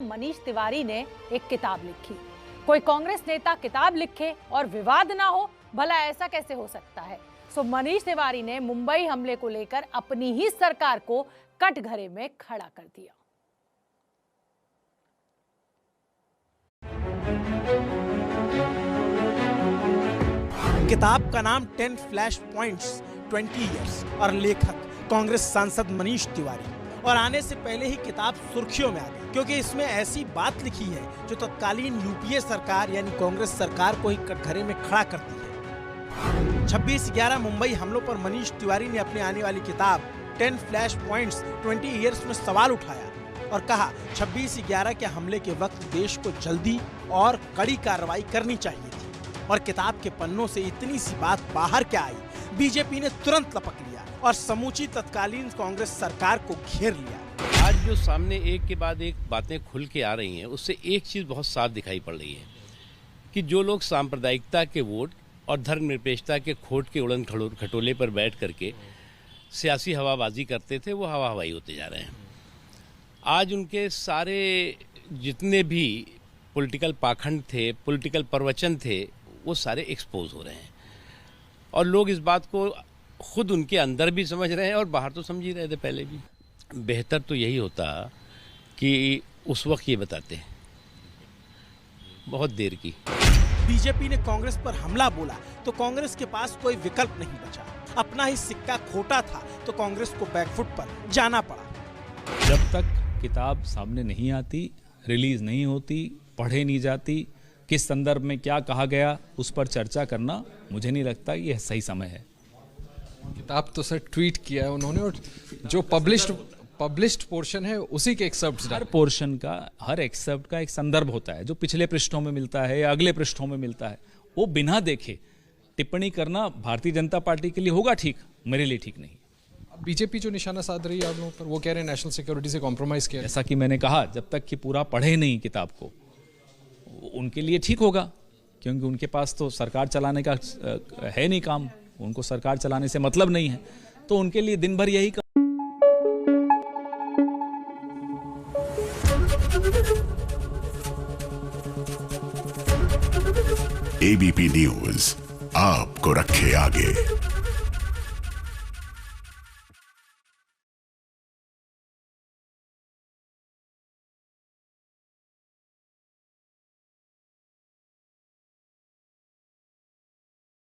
मनीष तिवारी ने एक किताब लिखी। कोई कांग्रेस नेता किताब लिखे और विवाद ना हो, भला ऐसा कैसे हो सकता है। सो मनीष तिवारी ने मुंबई हमले को लेकर अपनी ही सरकार को कटघरे में खड़ा कर दिया। किताब का नाम 10 फ्लैश पॉइंट्स 20 इयर्स और लेखक कांग्रेस सांसद मनीष तिवारी। और आने से पहले ही किताब सुर्खियों में आ गई, क्योंकि इसमें ऐसी बात लिखी है जो तत्कालीन यूपीए सरकार यानी कांग्रेस सरकार को ही कटघरे में खड़ा करती है। 26/11 मुंबई हमलों पर मनीष तिवारी ने अपनी आने वाली किताब 10 फ्लैश पॉइंट्स 20 इयर्स में सवाल उठाया और कहा 26/11 के हमले के वक्त देश को जल्दी और कड़ी कार्रवाई करनी चाहिए थी। और किताब के पन्नों से इतनी सी बात बाहर क्या आई, बीजेपी ने तुरंत लपक लिया और समूची तत्कालीन कांग्रेस सरकार को घेर लिया। आज जो सामने एक के बाद एक बातें खुल के आ रही हैं, उससे एक चीज़ बहुत साफ दिखाई पड़ रही है कि जो लोग सांप्रदायिकता के वोट और धर्मनिरपेक्षता के खोट के उड़न खटोले पर बैठ करके सियासी हवाबाजी करते थे, वो हवा हवाई होते जा रहे हैं। आज उनके सारे जितने भी पॉलिटिकल पाखंड थे, पॉलिटिकल प्रवचन थे, वो सारे एक्सपोज हो रहे हैं और लोग इस बात को खुद उनके अंदर भी समझ रहे हैं और बाहर तो समझ ही रहे थे पहले भी। बेहतर तो यही होता कि उस वक्त ये बताते, बहुत देर की। बीजेपी ने कांग्रेस पर हमला बोला तो कांग्रेस के पास कोई विकल्प नहीं बचा। अपना ही सिक्का खोटा था तो कांग्रेस को बैकफुट पर जाना पड़ा। जब तक किताब सामने नहीं आती, रिलीज नहीं होती, पढ़े नहीं जाती, किस संदर्भ में क्या कहा गया, उस पर चर्चा करना मुझे नहीं लगता यह सही समय है। किताब तो सर ट्वीट किया है उन्होंने, और जो पब्लिश्ड पोर्शन है उसी के एक्सेप्ट, हर पोर्शन का, हर एक्सेप्ट का एक संदर्भ होता है जो पिछले पृष्ठों में मिलता है या अगले पृष्ठों में मिलता है। वो बिना देखे टिप्पणी करना भारतीय जनता पार्टी के लिए होगा ठीक, मेरे लिए ठीक नहीं। बीजेपी जो निशाना साध रही है आप लोगों पर, वो कह रहे हैं नेशनल सिक्योरिटी से कॉम्प्रोमाइज किया। जैसा कि मैंने कहा, जब तक कि पूरा पढ़े नहीं किताब को, उनके लिए ठीक होगा, क्योंकि उनके पास तो सरकार चलाने का है नहीं काम, उनको सरकार चलाने से मतलब नहीं है, तो उनके लिए दिन भर यही एबीपी न्यूज आपको रखे आगे।